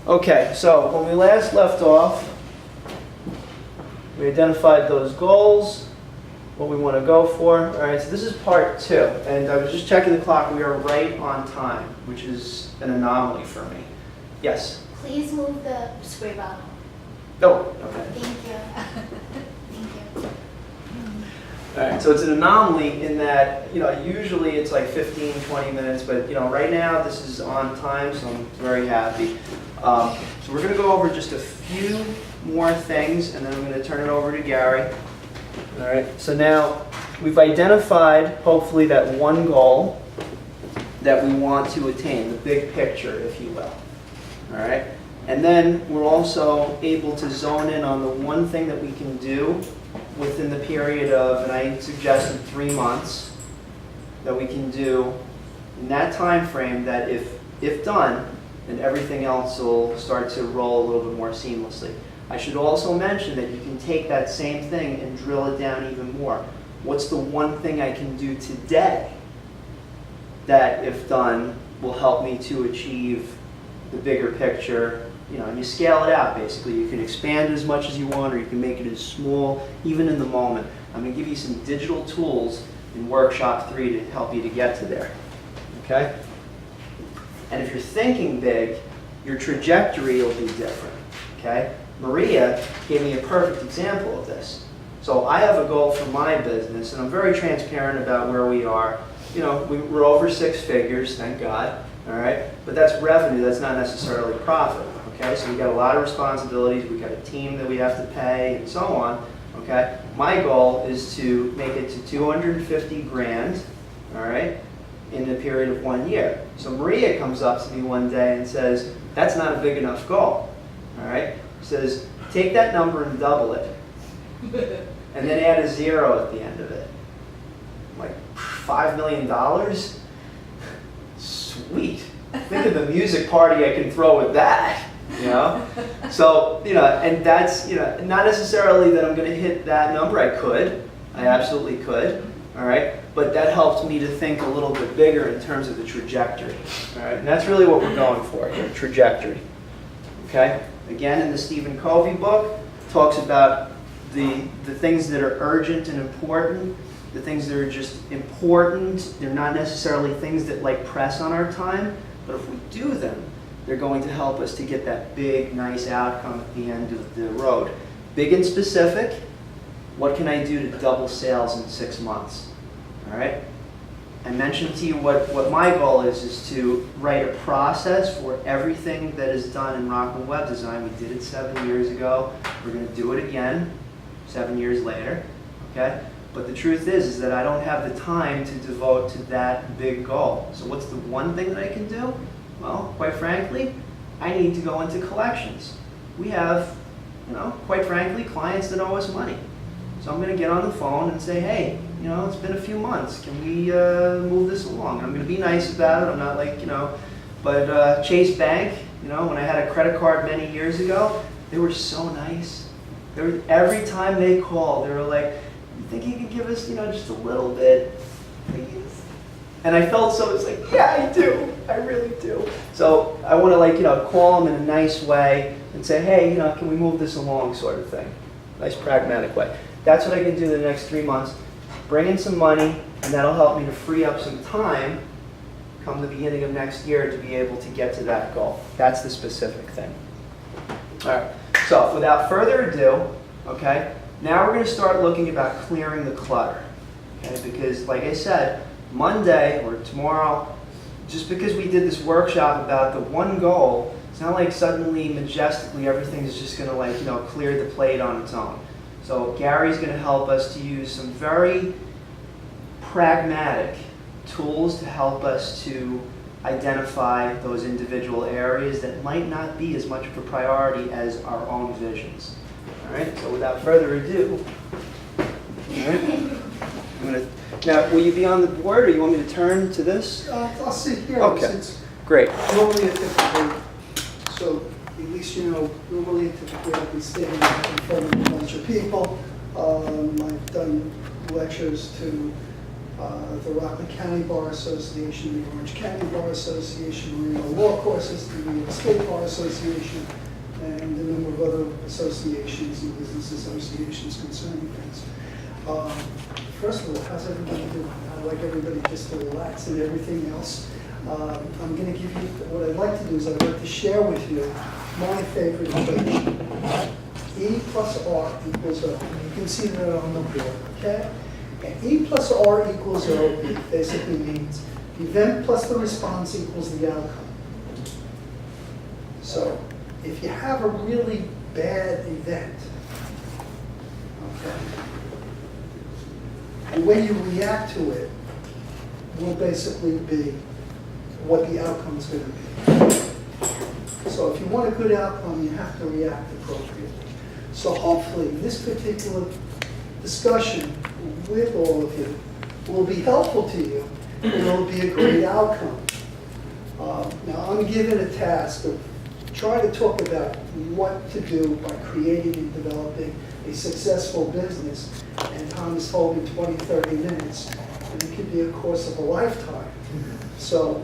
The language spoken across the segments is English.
Okay, so when we last left off, we identified those goals, what we want to go for. All right, so this is part 2, and I was just checking the clock. We are right on time, which is an anomaly for me. Yes? Please move the spray bottle. Oh, okay. Thank you. Thank you. All right, so it's an anomaly in that, usually it's like 15, 20 minutes, but, right now this is on time, so I'm very happy. So we're going to go over just a few more things, and then I'm going to turn it over to Gary. All right, so now we've identified, hopefully, that one goal that we want to attain, the big picture, if you will. All right, and then we're also able to zone in on the one thing that we can do within the period of, and I suggested 3 months, that we can do in that time frame that if done, then everything else will start to roll a little bit more seamlessly. I should also mention that you can take that same thing and drill it down even more. What's the one thing I can do today that, if done, will help me to achieve the bigger picture? And you scale it out, basically. You can expand as much as you want, or you can make it as small, even in the moment. I'm going to give you some digital tools in Workshop 3 to help you to get to there. Okay? And if you're thinking big, your trajectory will be different. Okay? Maria gave me a perfect example of this. So I have a goal for my business, and I'm very transparent about where we are. We're over 6 figures, thank God. All right? But that's revenue, that's not necessarily profit. Okay? So we've got a lot of responsibilities, we've got a team that we have to pay, and so on. Okay? My goal is to make it to 250 grand, all right, in a period of 1 year. So Maria comes up to me one day and says, that's not a big enough goal. All right? Says, take that number and double it, and then add a 0 at the end of it. I'm like, $5 million? Sweet. Think of the music party I can throw with that. So, and that's, not necessarily that I'm going to hit that number. I could. I absolutely could. All right? But that helped me to think a little bit bigger in terms of the trajectory. All right? And that's really what we're going for here, trajectory. Okay? Again, in the Stephen Covey book, talks about the things that are urgent and important, the things that are just important. They're not necessarily things that press on our time, but if we do them, they're going to help us to get that big, nice outcome at the end of the road. Big and specific, what can I do to double sales in 6 months? All right? I mentioned to you what my goal is to write a process for everything that is done in Rockland Web Design. We did it 7 years ago. We're going to do it again 7 years later. Okay? But the truth is that I don't have the time to devote to that big goal. So what's the one thing that I can do? Well, quite frankly, I need to go into collections. We have, quite frankly, clients that owe us money. So I'm going to get on the phone and say, hey, it's been a few months. Can we move this along? And I'm going to be nice about it. I'm not but Chase Bank, when I had a credit card many years ago, they were so nice. Every time they called, they were like, you think you could give us, just a little bit, please? And I felt so, it's like, yeah, I do. I really do. So I want to call them in a nice way and say, hey, can we move this along, sort of thing. Nice pragmatic way. That's what I can do in the next 3 months. Bring in some money, and that'll help me to free up some time come the beginning of next year to be able to get to that goal. That's the specific thing. All right. So without further ado, okay, now we're going to start looking about clearing the clutter. Okay, because like I said, Monday or tomorrow, just because we did this workshop about the one goal, it's not like suddenly, majestically, everything is just going to clear the plate on its own. So Gary's going to help us to use some very pragmatic tools to help us to identify those individual areas that might not be as much of a priority as our own visions. All right, so without further ado, all right, now, will you be on the board, or you want me to turn to this? I'll sit here. Okay, great. Normally a typical, so at least normally typically I'll be standing in front of a bunch of people. I've done lectures to the Rockland County Bar Association, the Orange County Bar Association, Marine Law Courses, the New York State Bar Association, and a number of other associations and business associations concerning things. First of all, how's everybody doing? I'd like everybody just to relax and everything else. I'm going to give you, what I'd like to do is I'd like to share with you my favorite equation. E plus R equals O. You can see that on the board, okay? And E plus R equals O basically means event plus the response equals the outcome. So if you have a really bad event, okay, the way you react to it will basically be what the outcome is going to be. So if you want a good outcome, you have to react appropriately. So hopefully this particular discussion with all of you will be helpful to you, and it'll be a great outcome. Now I'm given a task of trying to talk about what to do by creating and developing a successful business, and time is told in 20, 30 minutes, and it could be a course of a lifetime. So,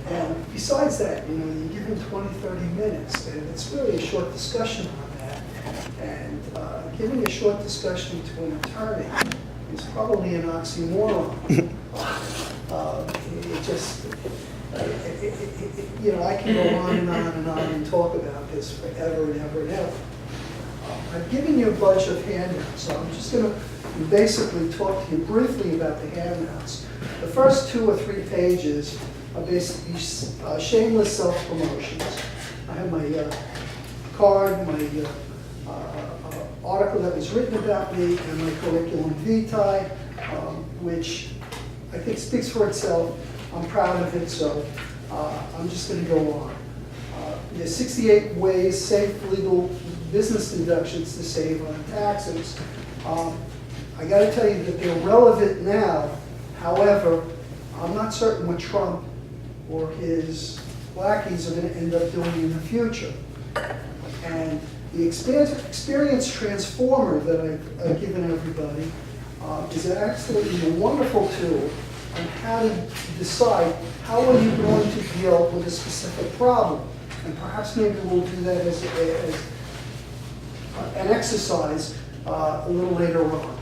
and besides that, you're given 20, 30 minutes, and it's really a short discussion on that. And giving a short discussion to an attorney is probably an oxymoron. I can go on and on and on and talk about this forever and ever and ever. I've given you a bunch of handouts, so I'm just going to basically talk to you briefly about the handouts. The first 2 or 3 pages are basically shameless self-promotions. I have my card, my article that was written about me, and my curriculum vitae, which I think speaks for itself. I'm proud of it, so I'm just going to go on. There's 68 ways, safe, legal business deductions to save on taxes. I got to tell you that they're relevant now. However, I'm not certain what Trump or his lackeys are going to end up doing in the future. And the experience transformer that I've given everybody is absolutely a wonderful tool on how to decide how are you going to deal with a specific problem. And perhaps maybe we'll do that as an exercise a little later on.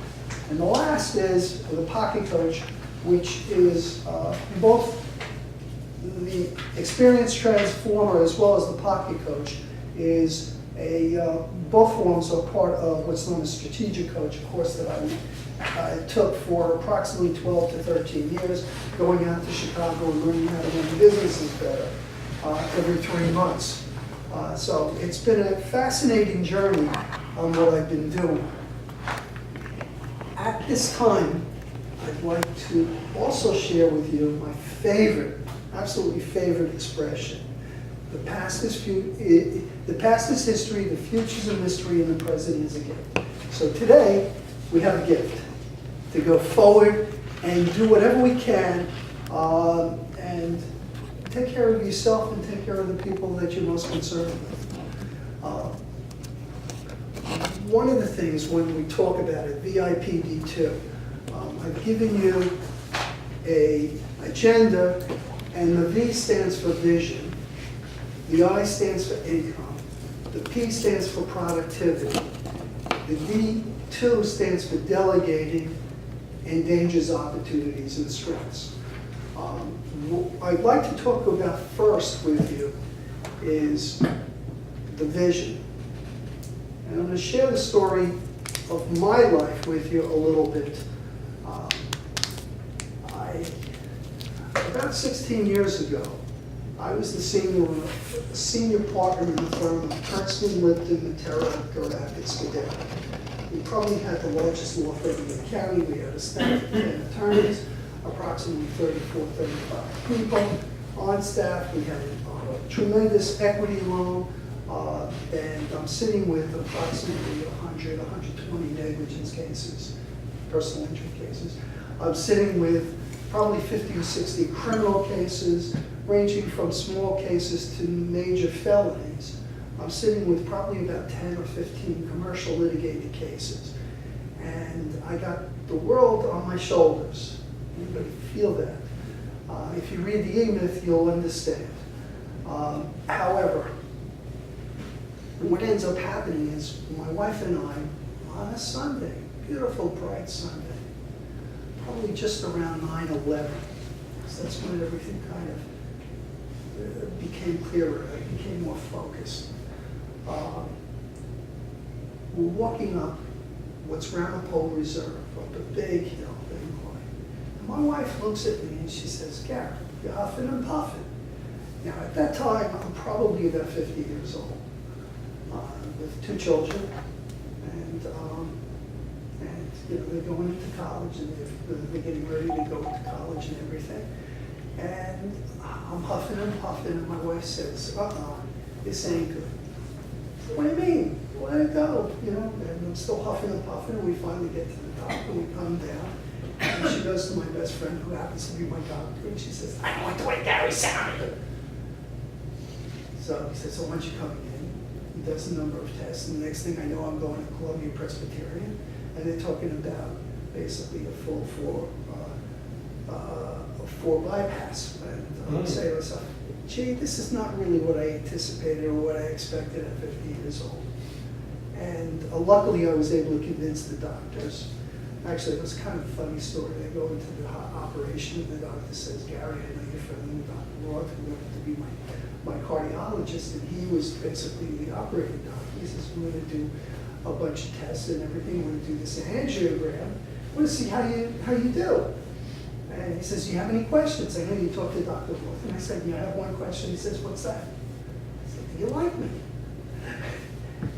And the last is the Pocket Coach, which is both the Experience Transformer as well as the Pocket Coach is both forms are part of what's known as Strategic Coach, a course that I took for approximately 12 to 13 years, going out to Chicago and learning how to run businesses better every 3 months. So it's been a fascinating journey on what I've been doing. At this time, I'd like to also share with you my favorite, absolutely favorite expression. The past is history, the future's a mystery, and the present is a gift. So today, we have a gift to go forward and do whatever we can and take care of yourself and take care of the people that you're most concerned with. One of the things when we talk about it, VIPD2, I've given you an agenda, and the V stands for vision, the I stands for income, the P stands for productivity, the D2 stands for delegating, and dangers, opportunities, and strengths. I'd like to talk about first with you is the vision. And I'm going to share the story of my life with you a little bit. About 16 years ago, I was the senior partner in the firm of Kurtzman, Lipton, Matera, Rapids, Cadell. We probably had the largest law firm in the county. We had a staff of 10 attorneys, approximately 34, 35 people on staff. We had a tremendous equity loan, and I'm sitting with approximately 100, 120 negligence cases, personal injury cases. I'm sitting with probably 50 or 60 criminal cases, ranging from small cases to major felonies. I'm sitting with probably about 10 or 15 commercial litigated cases. And I got the world on my shoulders. Anybody feel that? If you read the E-Myth, you'll understand. However, what ends up happening is my wife and I, on a Sunday, beautiful bright Sunday, probably just around 9/11, so that's when everything kind of became clearer, it became more focused. We're walking up what's Ramapo Reserve, up a big hill, big line. And my wife looks at me and she says, "Gary, you're huffing and puffing." Now, at that time, I'm probably about 50 years old, with 2 children, and you know, they're going into college, and they're getting ready to go into college and everything. And I'm huffing and puffing, and my wife says, this ain't good. I said, "What do you mean? Let it go," you know, and I'm still huffing and puffing, and we finally get to the top, and we come down, and she goes to my best friend, who happens to be my doctor, and she says, "I don't like the way Gary sounded." So he says, "So why aren't you coming in?" He does a number of tests, and the next thing I know, I'm going to Columbia Presbyterian, and they're talking about basically a full four bypass. And I say to myself, "Gee, this is not really what I anticipated or what I expected at 50 years old." And luckily, I was able to convince the doctors. Actually, it was kind of a funny story. They go into the operation, and the doctor says, "Gary, I know you're friendly with Dr. Roth, who happened to be my cardiologist," and he was basically the operating doctor. He says, "We're going to do a bunch of tests and everything. We're going to do this angiogram. We're going to see how you do." And he says, "Do you have any questions? I know you talked to Dr. Roth." And I said, "Yeah, I have one question." He says, "What's that?" I said, "Do you like me?"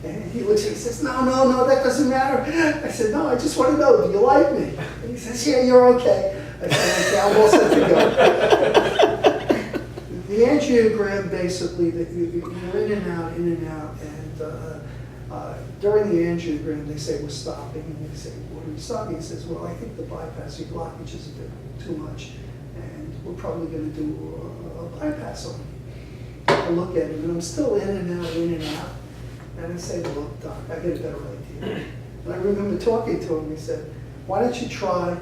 And he looks at me and says, No, that doesn't matter." I said, "No, I just want to know, do you like me?" And he says, "Yeah, you're okay." I said, "Okay, I'm all set to go." The angiogram, basically, that you're in and out, and during the angiogram, they say, "We're stopping," and they say, "What are we stopping?" He says, "Well, I think the bypass, your blockage is a bit too much, and we're probably going to do a bypass on you." I look at him, and I'm still in and out. And I say, "Look, Doc, I get a better idea." And I remember talking to him. He said, "Why don't you try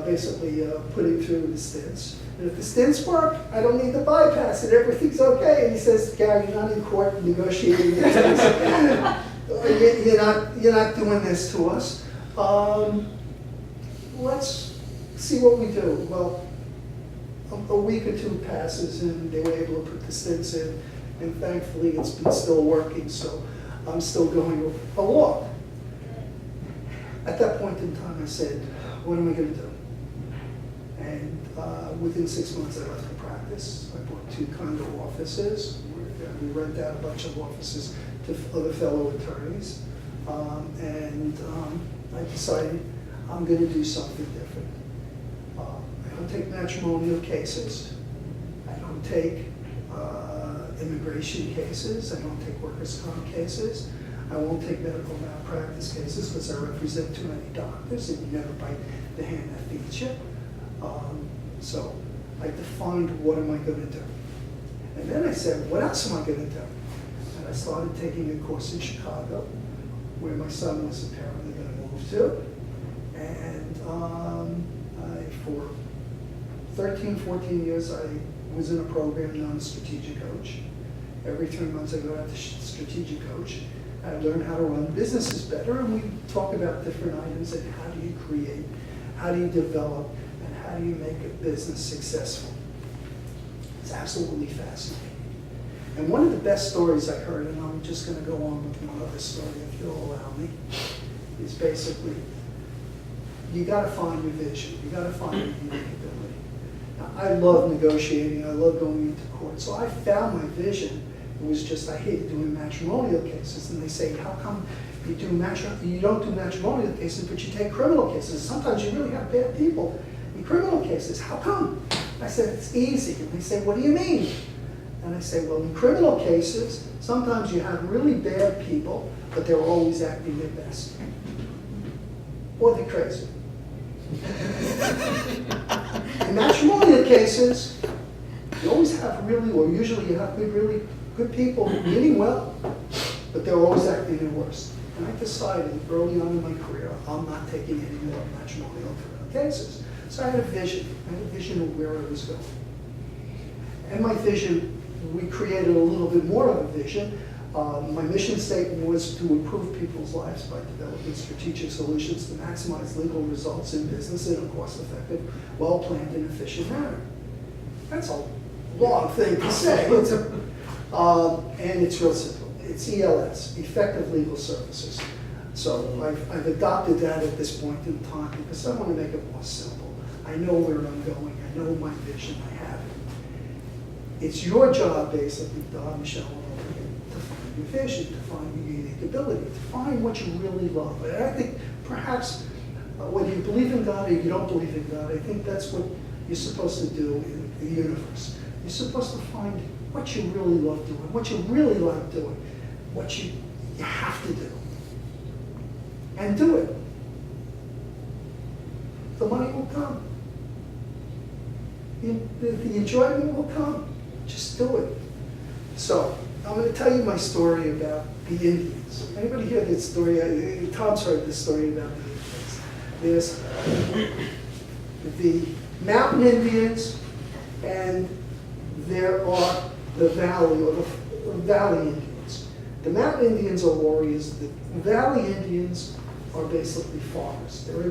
basically putting through the stents? And if the stents work, I don't need the bypass, and everything's okay." And he says, "Gary, you're not in court negotiating this. You're not doing this to us. Let's see what we do." Well, a week or 2 passes, and they were able to put the stents in. And thankfully, it's been still working, so I'm still going along. At that point in time, I said, "What am I going to do?" And within 6 months, I left the practice. I bought 2 condo offices. We rent out a bunch of offices to other fellow attorneys. I decided I'm going to do something different. I don't take matrimonial cases. I don't take immigration cases. I don't take workers' comp cases. I won't take medical malpractice cases because I represent too many doctors, and you never bite the hand that feeds you. So I defined, what am I going to do? And then I said, what else am I going to do? And I started taking a course in Chicago, where my son was apparently going to move to. And for 13, 14 years, I was in a program known as Strategic Coach. Every 3 months I go out to Strategic Coach. I learn how to run businesses better, and we talk about different items and how do you create, how do you develop, and how do you make a business successful. It's absolutely fascinating. And one of the best stories I heard, and I'm just going to go on with one other story if you'll allow me, is basically, you got to find your vision. You got to find your unique ability. Now, I love negotiating. I love going into court. So I found my vision. It was just, I hated doing matrimonial cases. And they say, how come you don't do matrimonial cases, but you take criminal cases? Sometimes you really have bad people in criminal cases. How come? I said, it's easy. And they say, what do you mean? And I say, well, in criminal cases, sometimes you have really bad people, but they're always acting their best. Or they're crazy. In matrimonial cases, you always have usually you have really good people meaning well, but they're always acting their worst. And I decided early on in my career, I'm not taking any more matrimonial cases. So I had a vision. I had a vision of where I was going. And my vision, we created a little bit more of a vision. My mission statement was to improve people's lives by developing strategic solutions to maximize legal results in business in a cost-effective, well-planned, and efficient manner. That's a long thing to say. And it's real simple. It's ELS, Effective Legal Services. So I've adopted that at this point in time because I want to make it more simple. I know where I'm going. I know my vision. I have it. It's your job, basically, Don, Michelle, to find your vision, to find your unique ability, to find what you really love. And I think perhaps whether you believe in God or you don't believe in God, I think that's what you're supposed to do in the universe. You're supposed to find what you really love doing, what you really like doing, what you have to do. And do it. The money will come. The enjoyment will come. Just do it. So, I'm going to tell you my story about the Indians. Anybody hear this story? Tom's heard this story about the Indians. There's the mountain Indians, and there are the valley, or the valley Indians. The mountain Indians are warriors. The valley Indians are basically farmers. They're